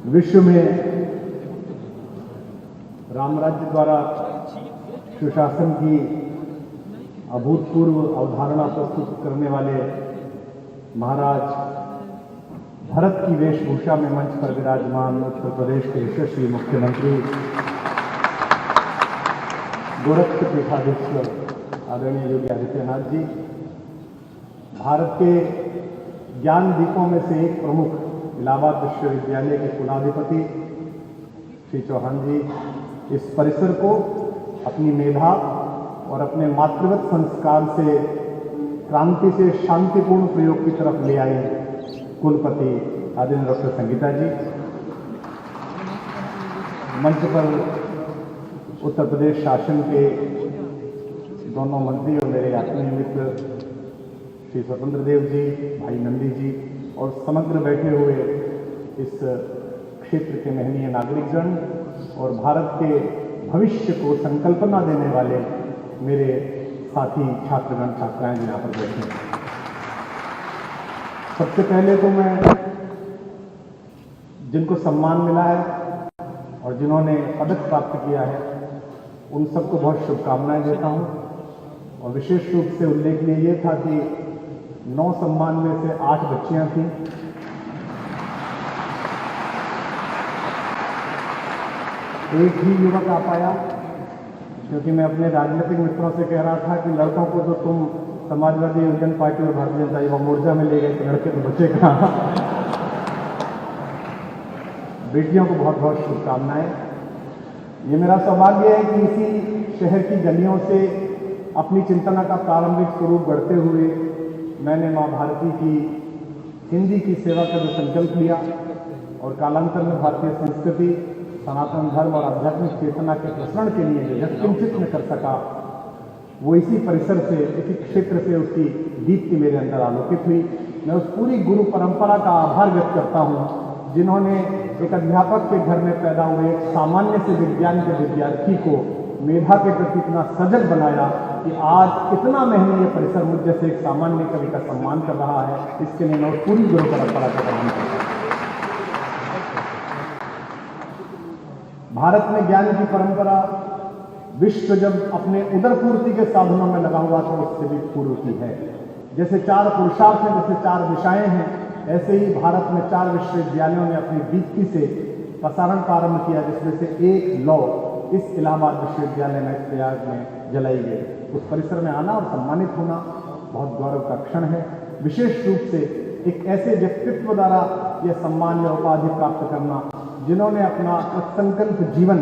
विश्व में राम राज्य द्वारा सुशासन की अभूतपूर्व अवधारणा प्रस्तुत करने वाले महाराज भरत की वेशभूषा में मंच पर विराजमान उत्तर प्रदेश के यशस्वी मुख्यमंत्री गोरखपुर पीठाधीश्वर आदरणीय योगी आदित्यनाथ जी, भारत के ज्ञान दीपों में से एक प्रमुख इलाहाबाद विश्वविद्यालय के कुलाधिपति श्री चौहान जी, इस परिसर को अपनी मेधा और अपने मातृवत संस्कार से क्रांति से शांतिपूर्ण प्रयोग की तरफ ले आए कुलपति आदरणीय डॉक्टर संगीता जी, मंच पर उत्तर प्रदेश शासन के दोनों मंत्री और मेरे आत्मीय मित्र श्री स्वतंत्र देव जी, भाई नंदी जी और समग्र बैठे हुए इस क्षेत्र के महनीय नागरिकगण और भारत के भविष्य को संकल्पना देने वाले मेरे साथी छात्रगण छात्राएं यहाँ पर बैठे हैं। सबसे पहले तो मैं जिनको सम्मान मिला है और जिन्होंने पदक प्राप्त किया है उन सबको बहुत शुभकामनाएं देता हूं। और विशेष रूप से उल्लेखनीय ये था कि 9 सम्मान में से 8 बच्चियां थीं। एक ही युवक आ पाया, क्योंकि मैं अपने राजनीतिक मित्रों से कह रहा था कि लड़कों को तो तुम समाजवादी यूनियन पार्टी और भारतीय जनता युवा मोर्चा में ले गए, तो लड़के तो बचे कहाँ। बेटियों को बहुत बहुत शुभकामनाएं। ये मेरा सौभाग्य है कि इसी शहर की गलियों से अपनी चिंतना का प्रारंभिक स्वरूप गढ़ते हुए मैंने माँ भारती की हिंदी की सेवा का जो संकल्प लिया और कालांतर में भारतीय संस्कृति, सनातन धर्म और आध्यात्मिक चेतना के प्रसरण के लिए जो यत्किंचित में कर सका, वो इसी परिसर से, इसी क्षेत्र से उसकी दीप्ति मेरे अंदर आलोकित हुई। मैं उस पूरी गुरु परंपरा का आभार व्यक्त करता हूँ जिन्होंने एक अध्यापक के घर में पैदा हुए एक सामान्य से विज्ञान के विद्यार्थी को मेधा के प्रति इतना सजग बनाया कि आज इतना महनीय परिसर मुझ जैसे एक सामान्य कवि का सम्मान कर रहा है। इसके लिए मैं उस पूरी गुरु परंपरा का प्रणाम करता हूँ। भारत में ज्ञान की परंपरा विश्व जब अपने उदरपूर्ति के साधनों में लगा हुआ तो उससे भी पूर्व की है। जैसे 4 पुरुषार्थ हैं, जैसे 4 दिशाएं हैं, ऐसे ही भारत में 4 विश्वविद्यालयों ने अपनी दीप्ति से प्रसारण प्रारंभ किया, जिसमें से एक लौ इस इलाहाबाद विश्वविद्यालय में प्रयाग में जलाई गई। उस परिसर में आना और सम्मानित होना बहुत गौरव का क्षण है। विशेष रूप से एक ऐसे व्यक्तित्व द्वारा यह सम्मान या उपाधि प्राप्त करना जिन्होंने अपना संकल्प जीवन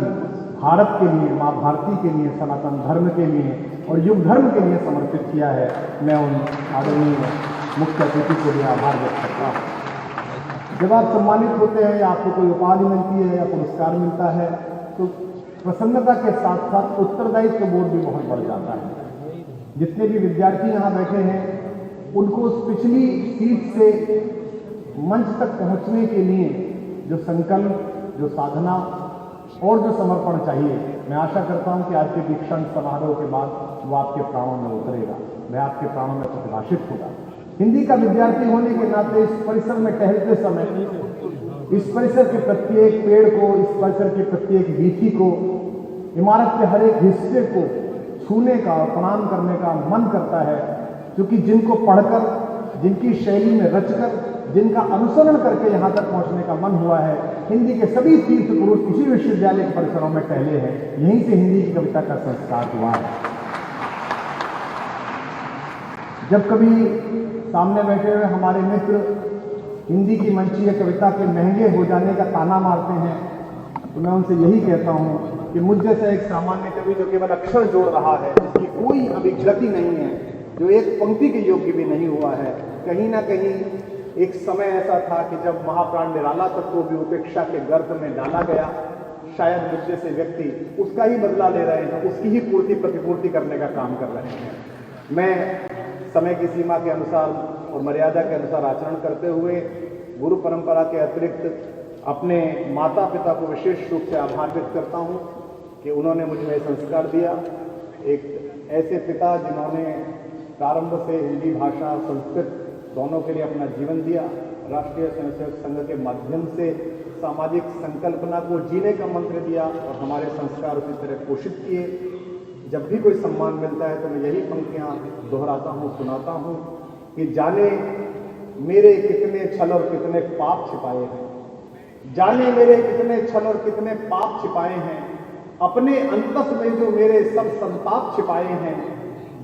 भारत के लिए, माँ भारती के लिए, सनातन धर्म के लिए और युग धर्म के लिए समर्पित किया है। मैं उन आदरणीय मुख्य अतिथि को भी आभार व्यक्त करता हूँ। जब आप सम्मानित होते हैं या आपको कोई उपाधि मिलती है या पुरस्कार मिलता है तो प्रसन्नता के साथ साथ उत्तरदायित्व बोध भी बहुत बढ़ जाता है। जितने भी विद्यार्थी यहाँ बैठे हैं उनको उस पिछली सीट से मंच तक पहुँचने के लिए जो संकल्प, जो साधना और जो समर्पण चाहिए, मैं आशा करता हूं कि आज के दीक्षांत समारोह के बाद वो आपके प्राणों में उतरेगा, वह आपके प्राणों में प्रतिभाषित होगा। हिंदी का विद्यार्थी होने के नाते इस परिसर में टहलते समय इस परिसर के प्रत्येक पेड़ को, इस परिसर के प्रत्येक वीथी को, इमारत के हर एक हिस्से को छूने का, प्रणाम करने का मन करता है, क्योंकि जिनको पढ़कर, जिनकी शैली में रचकर, जिनका अनुसरण करके यहाँ तक पहुँचने का मन हुआ है, हिंदी के सभी तीर्थ पुरुष इसी विश्वविद्यालय के परिसरों में टहले हैं। यहीं से हिंदी की कविता का संस्कार हुआ है। जब कभी सामने बैठे हुए हमारे मित्र हिंदी की मंचीय कविता के महंगे हो जाने का ताना मारते हैं तो मैं उनसे यही कहता हूँ कि मुझ जैसा एक सामान्य कवि जो केवल अक्षर जोड़ रहा है, जिसकी कोई अभिव्यक्ति नहीं है, जो एक पंक्ति के योग्य भी नहीं हुआ है, कहीं ना कहीं एक समय ऐसा था कि जब महाप्राण निराला तक को भी उपेक्षा के गर्त में डाला गया। शायद मुझ जैसे व्यक्ति उसका ही बदला ले रहे हैं, उसकी ही पूर्ति प्रतिपूर्ति करने का काम कर रहे हैं। मैं समय की सीमा के अनुसार और मर्यादा के अनुसार आचरण करते हुए गुरु परंपरा के अतिरिक्त अपने माता पिता को विशेष रूप से आभार व्यक्त करता हूँ कि उन्होंने मुझ में संस्कार दिया। एक ऐसे पिता जिन्होंने प्रारंभ से हिंदी भाषा, संस्कृत दोनों के लिए अपना जीवन दिया, राष्ट्रीय स्वयंसेवक संघ के माध्यम से सामाजिक संकल्पना को जीने का मंत्र दिया और हमारे संस्कार उसी तरह पोषित किए। जब भी कोई सम्मान मिलता है तो मैं यही पंक्तियां दोहराता हूँ, सुनाता हूँ कि जाने मेरे कितने छल और कितने पाप छिपाए हैं, जाने मेरे कितने छल और कितने पाप छिपाए हैं, अपने अंतस में जो मेरे सब संताप छिपाए हैं,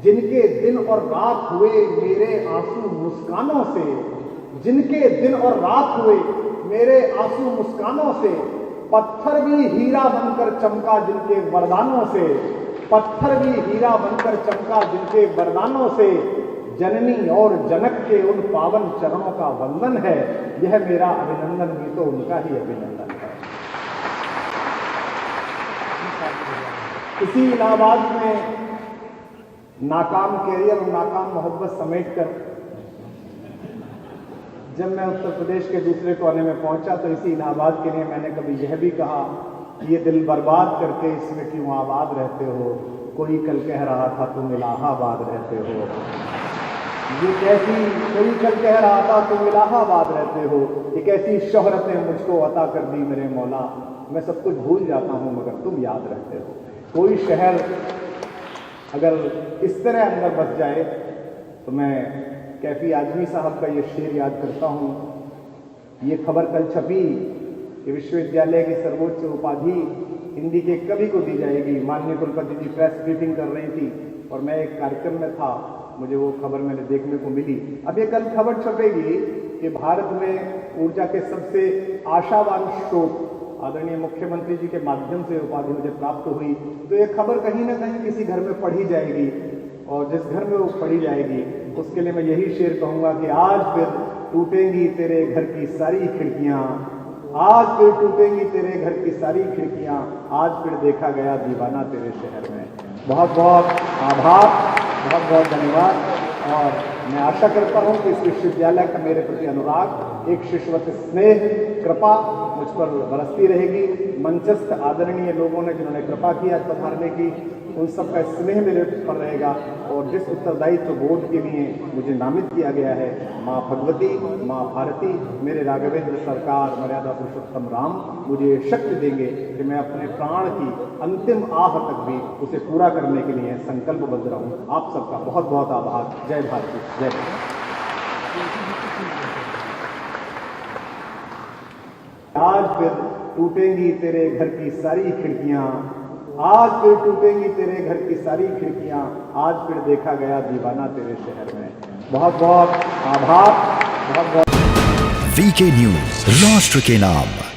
जिनके दिन और रात हुए मेरे आंसू मुस्कानों से, जिनके दिन और रात हुए मेरे आंसू मुस्कानों से, पत्थर भी हीरा बनकर चमका जिनके वरदानों से, पत्थर भी हीरा बनकर चमका जिनके वरदानों से, जननी और जनक के उन पावन चरणों का वंदन है, यह मेरा अभिनंदन भी तो उनका ही अभिनंदन है। इसी इलाहाबाद में नाकाम कैरियर और नाकाम मोहब्बत समेटकर जब मैं उत्तर प्रदेश के दूसरे कोने में पहुंचा तो इसी इलाहाबाद के लिए मैंने कभी यह भी कहा कि ये दिल बर्बाद करके इसमें क्यों आबाद रहते हो, कोई कल कह रहा था तुम इलाहाबाद रहते हो, ये कैसी, कोई कल कह रहा था तुम इलाहाबाद रहते हो, ये कैसी शोहरत ने मुझको अता कर दी मेरे मौला, मैं सब कुछ भूल जाता हूं मगर तुम याद रहते हो। कोई शहर अगर इस तरह अंदर बस जाए तो मैं कैफी आजमी साहब का ये शेर याद करता हूँ। ये खबर कल छपी कि विश्वविद्यालय की सर्वोच्च उपाधि हिंदी के कवि को दी जाएगी। माननीय कुलपति जी प्रेस ब्रीफिंग कर रही थी और मैं एक कार्यक्रम में था, मुझे वो खबर मैंने देखने को मिली। अब ये कल खबर छपेगी कि भारत में ऊर्जा के सबसे आशावान स्रोत आदरणीय मुख्यमंत्री जी के माध्यम से उपाधि मुझे प्राप्त हुई, तो ये खबर कहीं ना कहीं किसी घर में पढ़ी जाएगी और जिस घर में वो पढ़ी जाएगी उसके लिए मैं यही शेर कहूंगा कि आज फिर टूटेंगी तेरे घर की सारी खिड़कियां, आज फिर टूटेंगी तेरे घर की सारी खिड़कियां, आज फिर देखा गया दीवाना तेरे शहर में। बहुत बहुत आभार, बहुत बहुत धन्यवाद। और मैं आशा करता हूं कि इस विश्वविद्यालय का मेरे प्रति अनुराग, एक शिष्यवत स्नेह, कृपा मुझ पर बरसती रहेगी। मंचस्थ आदरणीय लोगों ने जिन्होंने कृपा की आज पधारने की, उन सब का स्नेह मेरे पर रहेगा। और जिस उत्तरदायित्व बोध के लिए मुझे नामित किया गया है, माँ भगवती, माँ भारती, मेरे राघवेंद्र सरकार, मर्यादा पुरुषोत्तम राम मुझे शक्ति देंगे कि मैं अपने प्राण की अंतिम आह तक भी उसे पूरा करने के लिए संकल्पबद्ध रहूं। आप सबका बहुत बहुत आभार। जय भारती, जय भारत। आज फिर टूटेंगी तेरे घर की सारी खिड़कियां, आज फिर टूटेंगी तेरे घर की सारी खिड़कियां, आज फिर देखा गया दीवाना तेरे शहर में। बहुत बहुत आभार, बहुत बहुत। वीके न्यूज, राष्ट्र के नाम।